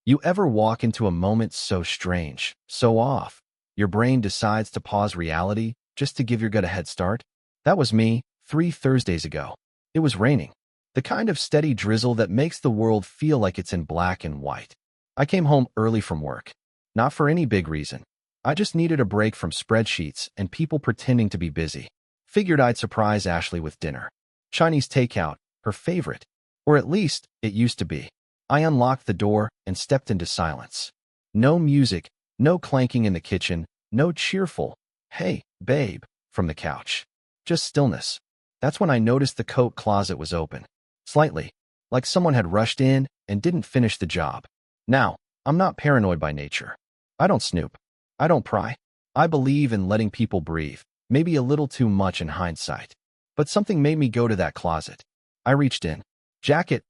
You ever walk into a moment so strange, so off, your brain decides to pause reality just to give your gut a head start? That was me 3 Thursdays ago. It was raining. The kind of steady drizzle that makes the world feel like it's in black and white. I came home early from work. Not for any big reason. I just needed a break from spreadsheets and people pretending to be busy. Figured I'd surprise Ashley with dinner. Chinese takeout, her favorite. Or at least, it used to be. I unlocked the door and stepped into silence. No music, no clanking in the kitchen, no cheerful, "Hey, babe," from the couch. Just stillness. That's when I noticed the coat closet was open. Slightly, like someone had rushed in and didn't finish the job. Now, I'm not paranoid by nature. I don't snoop. I don't pry. I believe in letting people breathe, maybe a little too much in hindsight. But something made me go to that closet. I reached in. Jacket,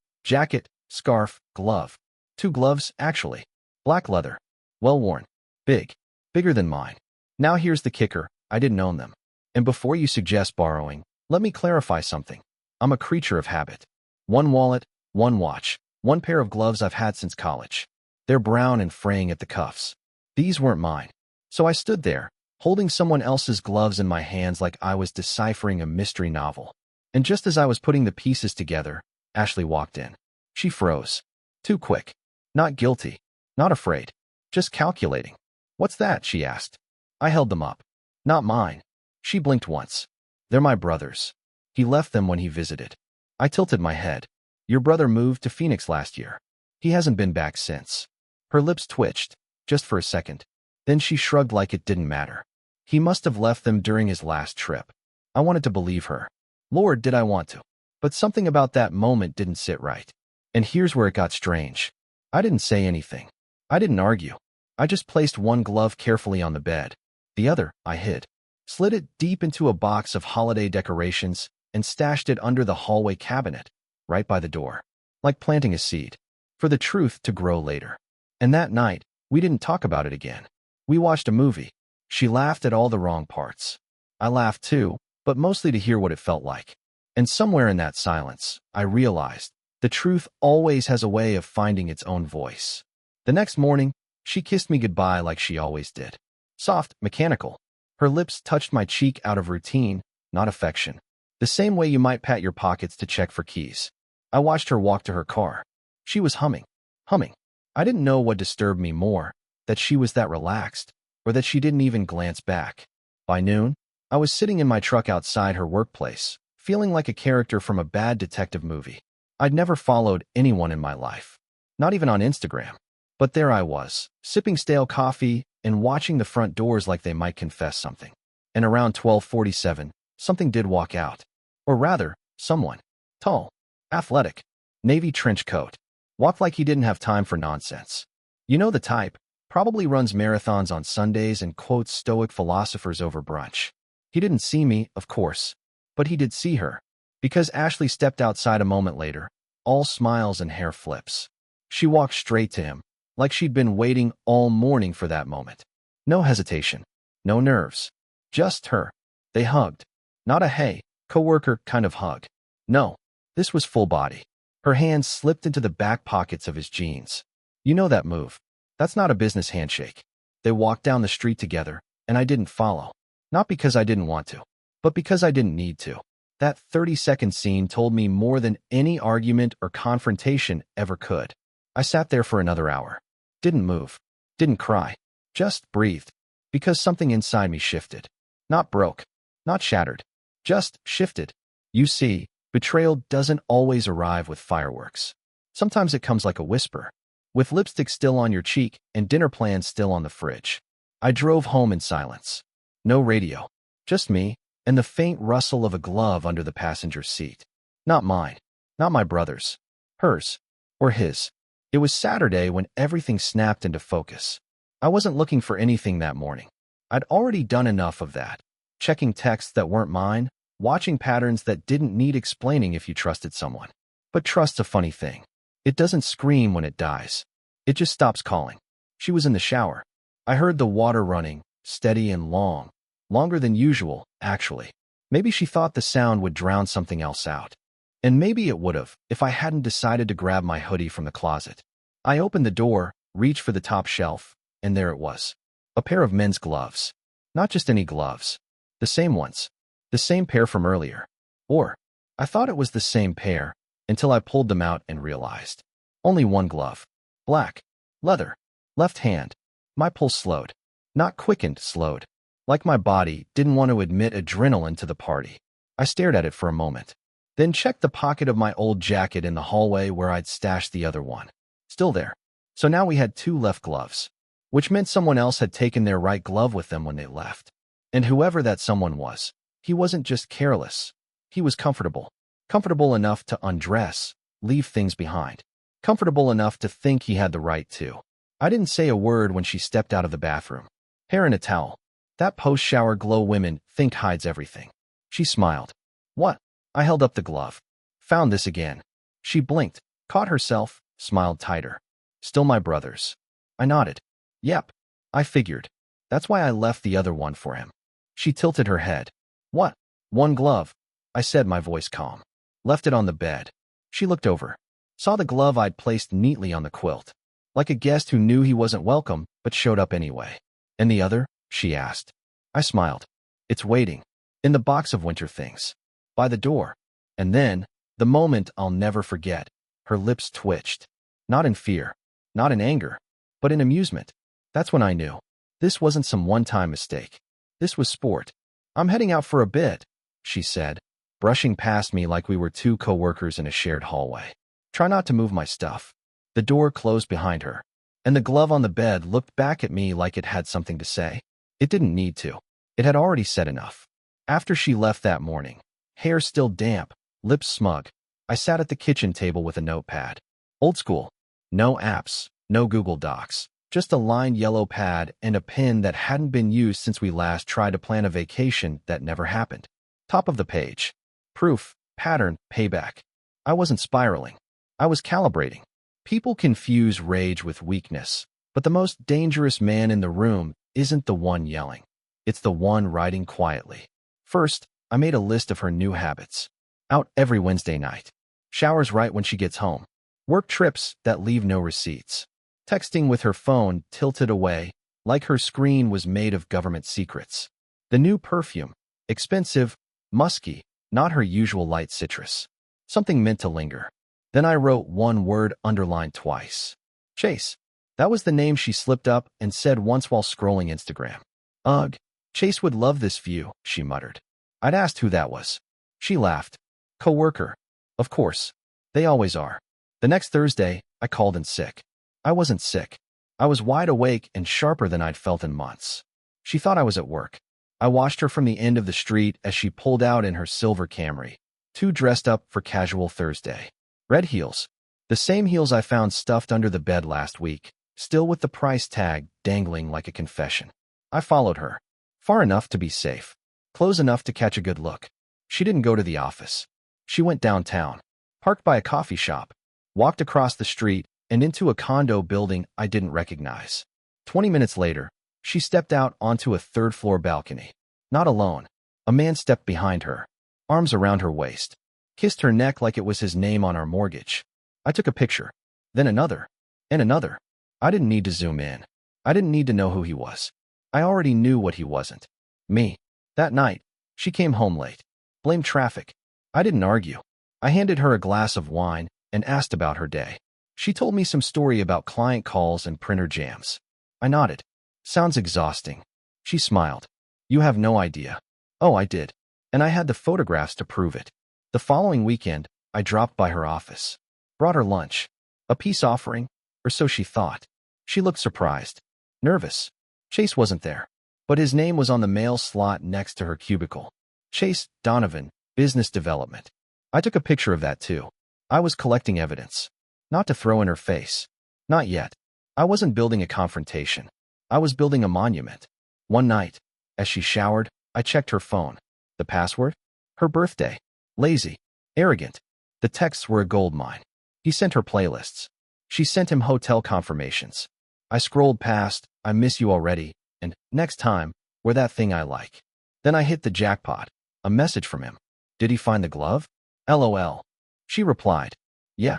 scarf, glove. 2 gloves, actually. Black leather. Well worn. Big. Bigger than mine. Now here's the kicker, I didn't own them. And before you suggest borrowing, let me clarify something. I'm a creature of habit. 1 wallet, 1 watch, 1 pair of gloves I've had since college. They're brown and fraying at the cuffs. These weren't mine. So I stood there, holding someone else's gloves in my hands like I was deciphering a mystery novel. And just as I was putting the pieces together, Ashley walked in. She froze. Too quick. Not guilty. Not afraid. Just calculating. "What's that?" she asked. I held them up. "Not mine." She blinked once. "They're my brother's. He left them when he visited." I tilted my head. "Your brother moved to Phoenix last year. He hasn't been back since." Her lips twitched, just for a second. Then she shrugged like it didn't matter. "He must have left them during his last trip." I wanted to believe her. Lord, did I want to. But something about that moment didn't sit right. And here's where it got strange. I didn't say anything. I didn't argue. I just placed 1 glove carefully on the bed. The other, I hid. Slid it deep into a box of holiday decorations and stashed it under the hallway cabinet, right by the door. Like planting a seed. For the truth to grow later. And that night, we didn't talk about it again. We watched a movie. She laughed at all the wrong parts. I laughed too, but mostly to hear what it felt like. And somewhere in that silence, I realized the truth always has a way of finding its own voice. The next morning, she kissed me goodbye like she always did. Soft, mechanical. Her lips touched my cheek out of routine, not affection. The same way you might pat your pockets to check for keys. I watched her walk to her car. She was humming. Humming. I didn't know what disturbed me more, that she was that relaxed, or that she didn't even glance back. By noon, I was sitting in my truck outside her workplace, feeling like a character from a bad detective movie. I'd never followed anyone in my life. Not even on Instagram. But there I was, sipping stale coffee and watching the front doors like they might confess something. And around 12:47, something did walk out. Or rather, someone. Tall. Athletic. Navy trench coat. Walked like he didn't have time for nonsense. You know the type. Probably runs marathons on Sundays and quotes stoic philosophers over brunch. He didn't see me, of course. But he did see her. Because Ashley stepped outside a moment later, all smiles and hair flips. She walked straight to him, like she'd been waiting all morning for that moment. No hesitation. No nerves. Just her. They hugged. Not a hey, coworker kind of hug. No, this was full body. Her hands slipped into the back pockets of his jeans. You know that move. That's not a business handshake. They walked down the street together, and I didn't follow. Not because I didn't want to, but because I didn't need to. That 30-second scene told me more than any argument or confrontation ever could. I sat there for another hour. Didn't move. Didn't cry. Just breathed. Because something inside me shifted. Not broke. Not shattered. Just shifted. You see, betrayal doesn't always arrive with fireworks. Sometimes it comes like a whisper. With lipstick still on your cheek and dinner plans still on the fridge. I drove home in silence. No radio. Just me, and the faint rustle of a glove under the passenger seat. Not mine. Not my brother's. Hers. Or his. It was Saturday when everything snapped into focus. I wasn't looking for anything that morning. I'd already done enough of that. Checking texts that weren't mine, watching patterns that didn't need explaining if you trusted someone. But trust's a funny thing. It doesn't scream when it dies. It just stops calling. She was in the shower. I heard the water running, steady and long. Longer than usual, actually. Maybe she thought the sound would drown something else out. And maybe it would have, if I hadn't decided to grab my hoodie from the closet. I opened the door, reached for the top shelf, and there it was. A pair of men's gloves. Not just any gloves. The same ones. The same pair from earlier. Or, I thought it was the same pair, until I pulled them out and realized. Only one glove. Black. Leather. Left hand. My pulse slowed. Not quickened, slowed. Like my body didn't want to admit adrenaline to the party. I stared at it for a moment. Then checked the pocket of my old jacket in the hallway where I'd stashed the other one. Still there. So now we had two left gloves. Which meant someone else had taken their right glove with them when they left. And whoever that someone was, he wasn't just careless. He was comfortable. Comfortable enough to undress, leave things behind. Comfortable enough to think he had the right to. I didn't say a word when she stepped out of the bathroom. Hair in a towel. That post-shower glow women think hides everything. She smiled. What? I held up the glove. Found this again. She blinked, caught herself, smiled tighter. Still my brother's. I nodded. Yep. I figured. That's why I left the other one for him. She tilted her head. What? One glove, I said, my voice calm. Left it on the bed. She looked over. Saw the glove I'd placed neatly on the quilt. Like a guest who knew he wasn't welcome, but showed up anyway. And the other? She asked. I smiled. It's waiting. In the box of winter things. By the door. And then, the moment I'll never forget, her lips twitched. Not in fear. Not in anger. But in amusement. That's when I knew. This wasn't some one-time mistake. This was sport. I'm heading out for a bit, she said, brushing past me like we were two co-workers in a shared hallway. Try not to move my stuff. The door closed behind her, and the glove on the bed looked back at me like it had something to say. It didn't need to. It had already said enough. After she left that morning, hair still damp, lips smug, I sat at the kitchen table with a notepad. Old school. No apps, no Google Docs. Just a lined yellow pad and a pen that hadn't been used since we last tried to plan a vacation that never happened. Top of the page. Proof, pattern, payback. I wasn't spiraling. I was calibrating. People confuse rage with weakness, but the most dangerous man in the room isn't the one yelling. It's the one writing quietly. First, I made a list of her new habits. Out every Wednesday night. Showers right when she gets home. Work trips that leave no receipts. Texting with her phone tilted away, like her screen was made of government secrets. The new perfume. Expensive, musky, not her usual light citrus. Something meant to linger. Then I wrote one word underlined twice. Chase. That was the name she slipped up and said once while scrolling Instagram. Ugh. Chase would love this view, she muttered. I'd asked who that was. She laughed. Coworker. Of course. They always are. The next Thursday, I called in sick. I wasn't sick. I was wide awake and sharper than I'd felt in months. She thought I was at work. I watched her from the end of the street as she pulled out in her silver Camry, too dressed up for casual Thursday. Red heels. The same heels I found stuffed under the bed last week, still with the price tag dangling like a confession. I followed her. Far enough to be safe. Close enough to catch a good look. She didn't go to the office. She went downtown. Parked by a coffee shop. Walked across the street and into a condo building I didn't recognize. 20 minutes later, she stepped out onto a third-floor balcony. Not alone. A man stepped behind her, arms around her waist, kissed her neck like it was his name on our mortgage. I took a picture. Then another. And another. I didn't need to zoom in. I didn't need to know who he was. I already knew what he wasn't. Me. That night, she came home late. Blamed traffic. I didn't argue. I handed her a glass of wine and asked about her day. She told me some story about client calls and printer jams. I nodded. Sounds exhausting. She smiled. You have no idea. Oh, I did. And I had the photographs to prove it. The following weekend, I dropped by her office. Brought her lunch. A peace offering, or so she thought. She looked surprised. Nervous. Chase wasn't there. But his name was on the mail slot next to her cubicle. Chase Donovan, Business Development. I took a picture of that too. I was collecting evidence. Not to throw in her face. Not yet. I wasn't building a confrontation. I was building a monument. One night, as she showered, I checked her phone. The password? Her birthday. Lazy. Arrogant. The texts were a goldmine. He sent her playlists. She sent him hotel confirmations. I scrolled past, I miss you already, and next time, we're that thing I like. Then I hit the jackpot. A message from him. Did he find the glove? LOL. She replied. Yeah.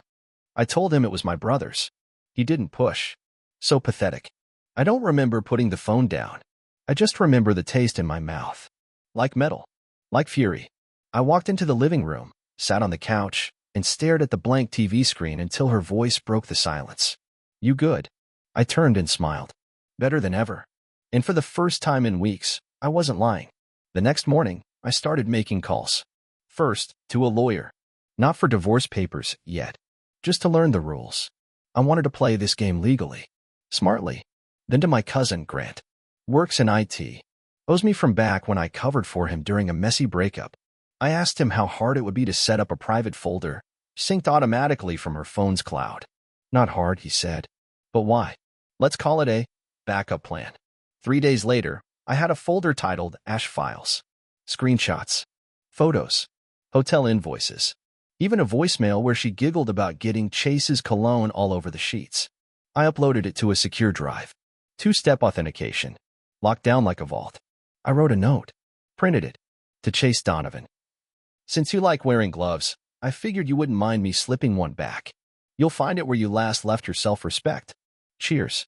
I told him it was my brother's. He didn't push. So pathetic. I don't remember putting the phone down. I just remember the taste in my mouth. Like metal. Like fury. I walked into the living room, sat on the couch, and stared at the blank TV screen until her voice broke the silence. You good? I turned and smiled. Better than ever. And for the first time in weeks, I wasn't lying. The next morning, I started making calls. First, to a lawyer. Not for divorce papers yet. Just to learn the rules. I wanted to play this game legally. Smartly. Then to my cousin, Grant. Works in IT. Owes me from back when I covered for him during a messy breakup. I asked him how hard it would be to set up a private folder, synced automatically from her phone's cloud. Not hard, he said. But why? Let's call it a backup plan. 3 days later, I had a folder titled Ash Files. Screenshots. Photos. Hotel invoices. Even a voicemail where she giggled about getting Chase's cologne all over the sheets. I uploaded it to a secure drive. 2-step authentication. Locked down like a vault. I wrote a note. Printed it. To Chase Donovan. Since you like wearing gloves, I figured you wouldn't mind me slipping one back. You'll find it where you last left your self-respect. Cheers.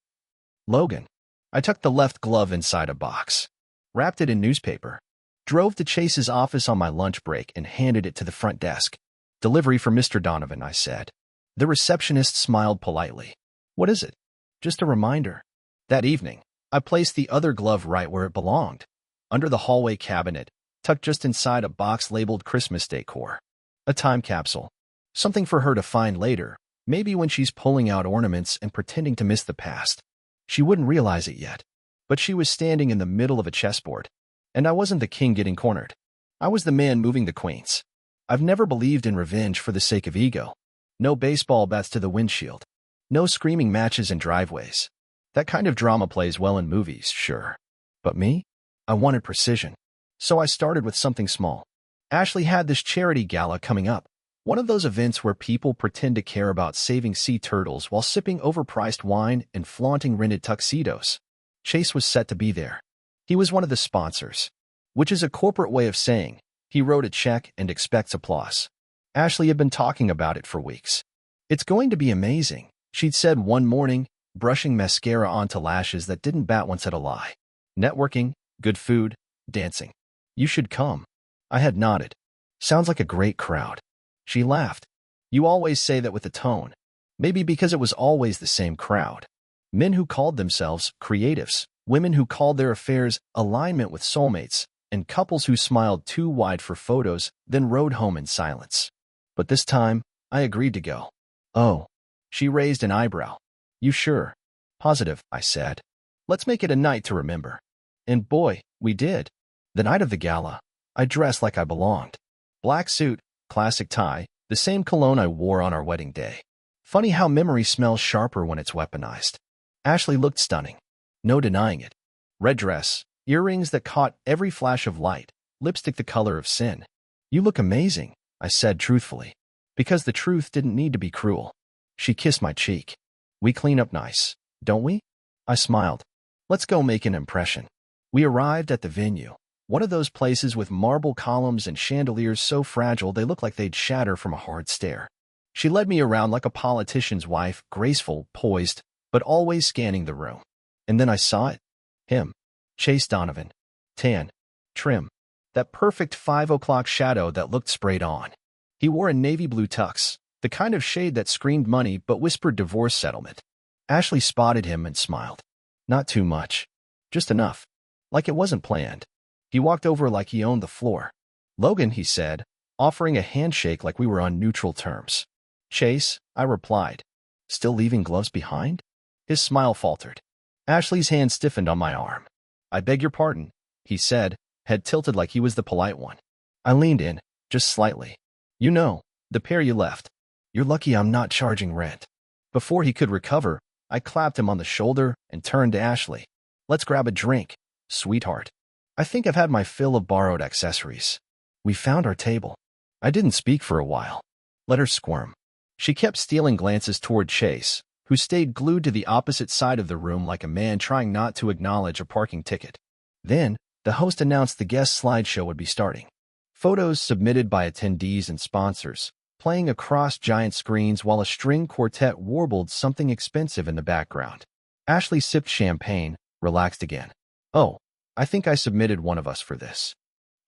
Logan. I tucked the left glove inside a box. Wrapped it in newspaper. Drove to Chase's office on my lunch break and handed it to the front desk. Delivery for Mr. Donovan, I said. The receptionist smiled politely. What is it? Just a reminder. That evening, I placed the other glove right where it belonged. Under the hallway cabinet, tucked just inside a box labeled Christmas decor. A time capsule. Something for her to find later, maybe when she's pulling out ornaments and pretending to miss the past. She wouldn't realize it yet, but she was standing in the middle of a chessboard. And I wasn't the king getting cornered. I was the man moving the queens. I've never believed in revenge for the sake of ego. No baseball bats to the windshield. No screaming matches in driveways. That kind of drama plays well in movies, sure. But me? I wanted precision. So I started with something small. Ashley had this charity gala coming up. One of those events where people pretend to care about saving sea turtles while sipping overpriced wine and flaunting rented tuxedos. Chase was set to be there. He was one of the sponsors, which is a corporate way of saying he wrote a check and expects applause. Ashley had been talking about it for weeks. It's going to be amazing, she'd said one morning, brushing mascara onto lashes that didn't bat once at a lie. Networking, good food, dancing. You should come. I had nodded. Sounds like a great crowd. She laughed. You always say that with a tone. Maybe because it was always the same crowd. Men who called themselves creatives, women who called their affairs alignment with soulmates, and couples who smiled too wide for photos, then rode home in silence. But this time, I agreed to go. Oh. She raised an eyebrow. You sure? Positive, I said. Let's make it a night to remember. And boy, we did. The night of the gala, I dressed like I belonged. Black suit, classic tie, the same cologne I wore on our wedding day. Funny how memory smells sharper when it's weaponized. Ashley looked stunning. No denying it. Red dress, earrings that caught every flash of light, lipstick the color of sin. You look amazing, I said truthfully. Because the truth didn't need to be cruel. She kissed my cheek. We clean up nice, don't we? I smiled. Let's go make an impression. We arrived at the venue. One of those places with marble columns and chandeliers so fragile they look like they'd shatter from a hard stare. She led me around like a politician's wife, graceful, poised, but always scanning the room. And then I saw it. Him. Chase Donovan. Tan. Trim. That perfect 5 o'clock shadow that looked sprayed on. He wore a navy blue tux, the kind of shade that screamed money but whispered divorce settlement. Ashley spotted him and smiled. Not too much. Just enough. Like it wasn't planned. He walked over like he owned the floor. Logan, he said, offering a handshake like we were on neutral terms. Chase, I replied. Still leaving gloves behind? His smile faltered. Ashley's hand stiffened on my arm. I beg your pardon, he said, head tilted like he was the polite one. I leaned in, just slightly. You know, the pair you left. You're lucky I'm not charging rent. Before he could recover, I clapped him on the shoulder and turned to Ashley. Let's grab a drink, sweetheart. I think I've had my fill of borrowed accessories. We found our table. I didn't speak for a while. Let her squirm. She kept stealing glances toward Chase, who stayed glued to the opposite side of the room like a man trying not to acknowledge a parking ticket. Then, the host announced the guest slideshow would be starting. Photos submitted by attendees and sponsors, playing across giant screens while a string quartet warbled something expensive in the background. Ashley sipped champagne, relaxed again. Oh, I think I submitted one of us for this.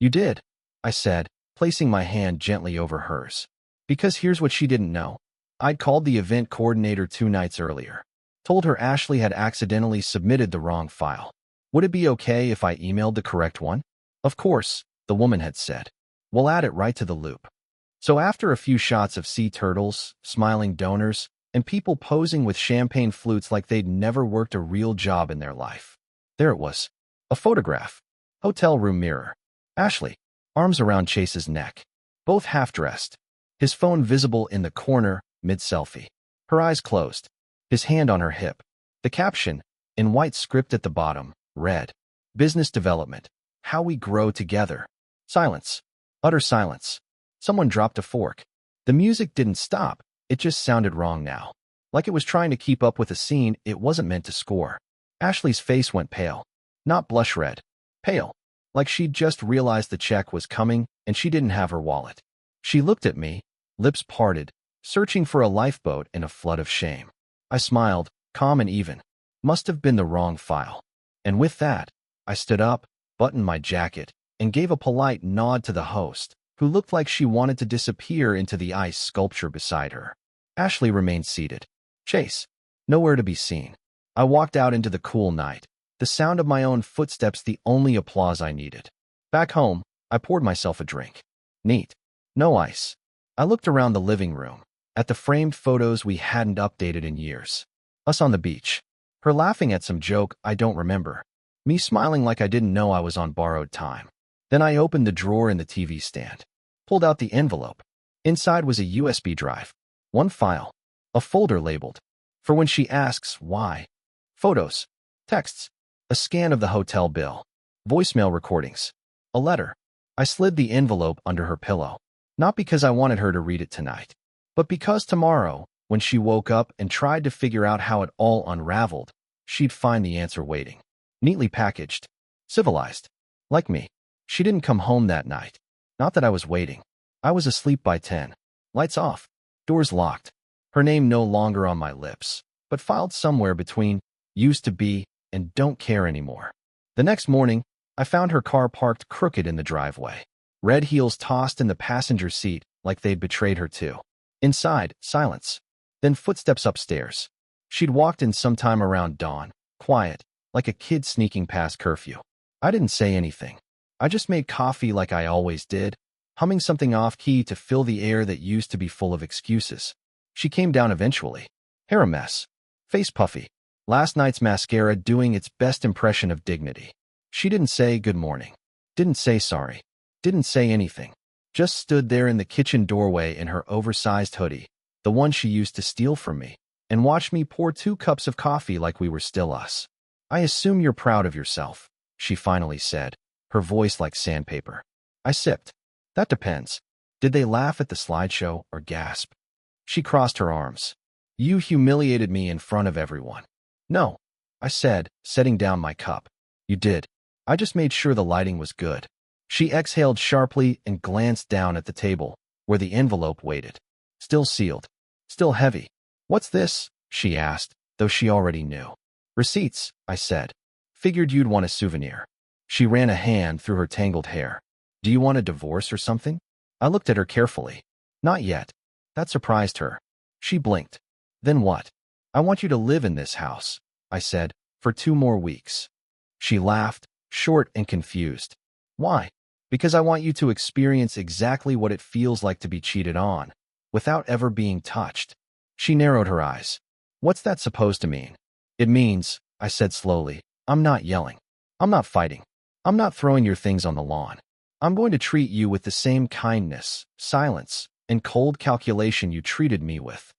You did, I said, placing my hand gently over hers. Because here's what she didn't know. I'd called the event coordinator 2 nights earlier. Told her Ashley had accidentally submitted the wrong file. Would it be okay if I emailed the correct one? Of course, the woman had said. We'll add it right to the loop. So after a few shots of sea turtles, smiling donors, and people posing with champagne flutes like they'd never worked a real job in their life, there it was. A photograph. Hotel room mirror. Ashley, arms around Chase's neck. Both half-dressed. His phone visible in the corner, mid-selfie. Her eyes closed. His hand on her hip. The caption, in white script at the bottom, read, Business development. How we grow together. Silence. Utter silence. Someone dropped a fork. The music didn't stop. It just sounded wrong now. Like it was trying to keep up with a scene it wasn't meant to score. Ashley's face went pale. Not blush red. Pale. Like she'd just realized the check was coming and she didn't have her wallet. She looked at me, lips parted, searching for a lifeboat in a flood of shame. I smiled, calm and even. Must have been the wrong file. And with that, I stood up, buttoned my jacket, and gave a polite nod to the host, who looked like she wanted to disappear into the ice sculpture beside her. Ashley remained seated. Chase. Nowhere to be seen. I walked out into the cool night, the sound of my own footsteps the only applause I needed. Back home, I poured myself a drink. Neat. No ice. I looked around the living room, at the framed photos we hadn't updated in years. Us on the beach. Her laughing at some joke I don't remember. Me smiling like I didn't know I was on borrowed time. Then I opened the drawer in the TV stand. Pulled out the envelope. Inside was a USB drive. One file. A folder labeled. For when she asks why. Photos. Texts. A scan of the hotel bill. Voicemail recordings. A letter. I slid the envelope under her pillow. Not because I wanted her to read it tonight, but because tomorrow, when she woke up and tried to figure out how it all unraveled, she'd find the answer waiting. Neatly packaged. Civilized. Like me. She didn't come home that night. Not that I was waiting. I was asleep by 10. Lights off. Doors locked. Her name no longer on my lips, but filed somewhere between used to be and don't care anymore. The next morning, I found her car parked crooked in the driveway. Red heels tossed in the passenger seat like they'd betrayed her too. Inside, silence. Then footsteps upstairs. She'd walked in sometime around dawn, quiet, like a kid sneaking past curfew. I didn't say anything. I just made coffee like I always did, humming something off-key to fill the air that used to be full of excuses. She came down eventually. Hair a mess. Face puffy. Last night's mascara doing its best impression of dignity. She didn't say good morning. Didn't say sorry. Didn't say anything. Just stood there in the kitchen doorway in her oversized hoodie, the one she used to steal from me, and watched me pour 2 cups of coffee like we were still us. I assume you're proud of yourself, she finally said, her voice like sandpaper. I sipped. That depends. Did they laugh at the slideshow or gasp? She crossed her arms. You humiliated me in front of everyone. No, I said, setting down my cup. You did. I just made sure the lighting was good. She exhaled sharply and glanced down at the table, where the envelope waited. Still sealed. Still heavy. What's this? She asked, though she already knew. Receipts, I said. Figured you'd want a souvenir. She ran a hand through her tangled hair. Do you want a divorce or something? I looked at her carefully. Not yet. That surprised her. She blinked. Then what? I want you to live in this house, I said, for 2 more weeks. She laughed, short and confused. Why? Because I want you to experience exactly what it feels like to be cheated on, without ever being touched. She narrowed her eyes. What's that supposed to mean? It means, I said slowly, I'm not yelling. I'm not fighting. I'm not throwing your things on the lawn. I'm going to treat you with the same kindness, silence, and cold calculation you treated me with.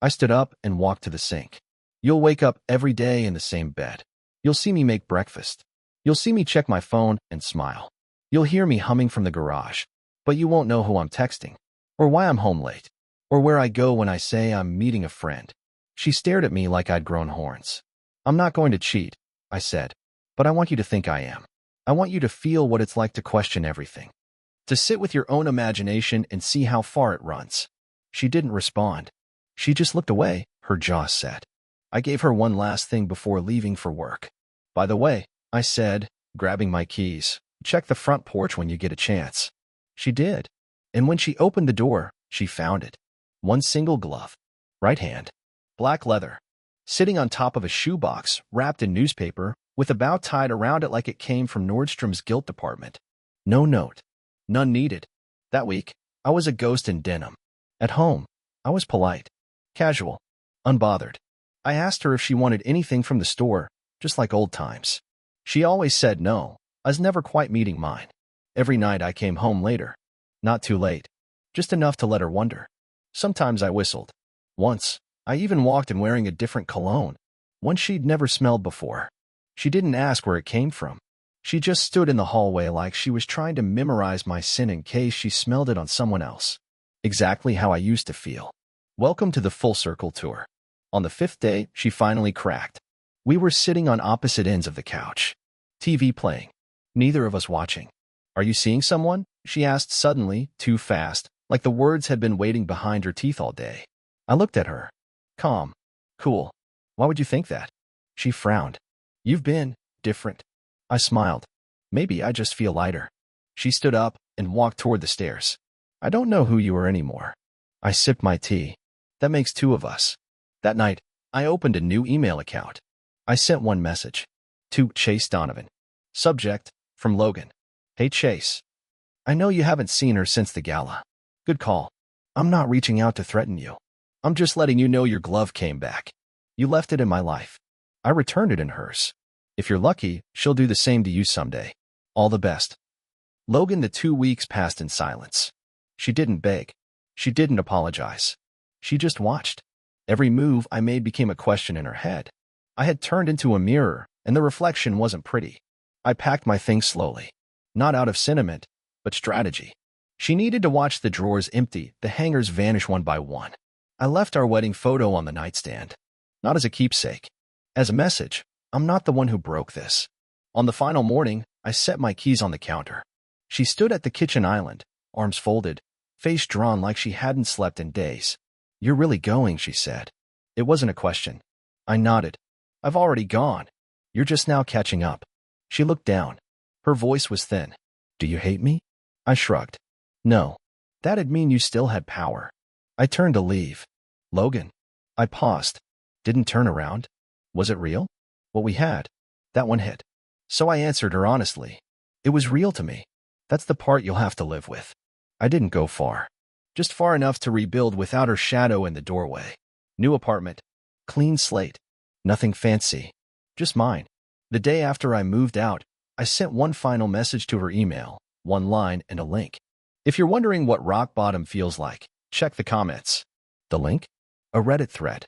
I stood up and walked to the sink. You'll wake up every day in the same bed. You'll see me make breakfast. You'll see me check my phone and smile. You'll hear me humming from the garage, but you won't know who I'm texting, or why I'm home late, or where I go when I say I'm meeting a friend. She stared at me like I'd grown horns. I'm not going to cheat, I said, but I want you to think I am. I want you to feel what it's like to question everything, to sit with your own imagination and see how far it runs. She didn't respond. She just looked away, her jaw set. I gave her one last thing before leaving for work. By the way, I said, grabbing my keys, check the front porch when you get a chance. She did. And when she opened the door, she found it. One single glove. Right hand. Black leather. Sitting on top of a shoebox, wrapped in newspaper, with a bow tied around it like it came from Nordstrom's gilt department. No note. None needed. That week, I was a ghost in denim. At home, I was polite. Casual. Unbothered. I asked her if she wanted anything from the store, just like old times. She always said no. I was never quite meeting mine. Every night I came home later. Not too late. Just enough to let her wonder. Sometimes I whistled. Once, I even walked in wearing a different cologne, one she'd never smelled before. She didn't ask where it came from. She just stood in the hallway like she was trying to memorize my scent in case she smelled it on someone else. Exactly how I used to feel. Welcome to the Full Circle Tour. On the 5th day, she finally cracked. We were sitting on opposite ends of the couch. TV playing. Neither of us watching. Are you seeing someone? She asked suddenly, too fast, like the words had been waiting behind her teeth all day. I looked at her. Calm. Cool. Why would you think that? She frowned. You've been different. I smiled. Maybe I just feel lighter. She stood up and walked toward the stairs. I don't know who you are anymore. I sipped my tea. That makes two of us. That night, I opened a new email account. I sent one message. To Chase Donovan. Subject, from Logan. Hey Chase. I know you haven't seen her since the gala. Good call. I'm not reaching out to threaten you. I'm just letting you know your glove came back. You left it in my life. I returned it in hers. If you're lucky, she'll do the same to you someday. All the best. Logan. The 2 weeks passed in silence. She didn't beg. She didn't apologize. She just watched. Every move I made became a question in her head. I had turned into a mirror, and the reflection wasn't pretty. I packed my things slowly. Not out of sentiment, but strategy. She needed to watch the drawers empty, the hangers vanish one by one. I left our wedding photo on the nightstand. Not as a keepsake. As a message, I'm not the one who broke this. On the final morning, I set my keys on the counter. She stood at the kitchen island, arms folded, face drawn like she hadn't slept in days. You're really going, she said. It wasn't a question. I nodded. I've already gone. You're just now catching up. She looked down. Her voice was thin. Do you hate me? I shrugged. No. That'd mean you still had power. I turned to leave. Logan. I paused. Didn't turn around. Was it real? What we had? That one hit. So I answered her honestly. It was real to me. That's the part you'll have to live with. I didn't go far. Just far enough to rebuild without her shadow in the doorway. New apartment. Clean slate. Nothing fancy. Just mine. The day after I moved out, I sent one final message to her email, one line and a link. If you're wondering what rock bottom feels like, check the comments. The link? A Reddit thread.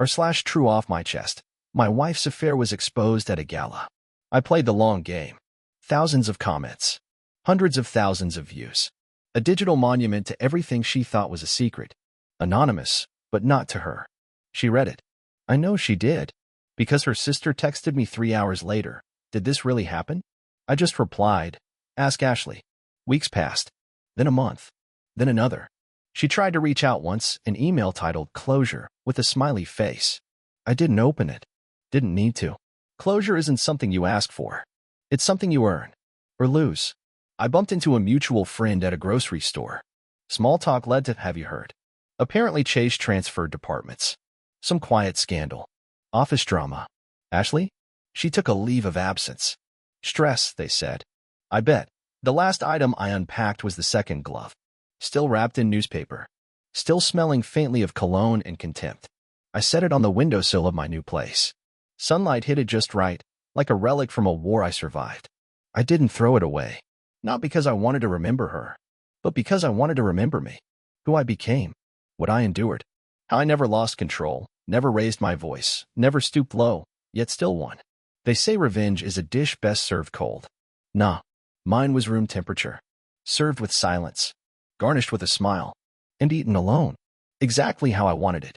/true off my chest. My wife's affair was exposed at a gala. I played the long game. Thousands of comments. Hundreds of thousands of views. A digital monument to everything she thought was a secret. Anonymous, but not to her. She read it. I know she did. Because her sister texted me 3 hours later. Did this really happen? I just replied, Ask Ashley. Weeks passed. Then a month. Then another. She tried to reach out once, an email titled Closure, with a smiley face. I didn't open it. Didn't need to. Closure isn't something you ask for. It's something you earn. Or lose. I bumped into a mutual friend at a grocery store. Small talk led to have you heard. Apparently Chase transferred departments. Some quiet scandal. Office drama. Ashley? She took a leave of absence. Stress, they said. I bet. The last item I unpacked was the second glove. Still wrapped in newspaper. Still smelling faintly of cologne and contempt. I set it on the windowsill of my new place. Sunlight hit it just right, like a relic from a war I survived. I didn't throw it away. Not because I wanted to remember her, but because I wanted to remember me. Who I became. What I endured. How I never lost control, never raised my voice, never stooped low, yet still won. They say revenge is a dish best served cold. Nah. Mine was room temperature. Served with silence. Garnished with a smile. And eaten alone. Exactly how I wanted it.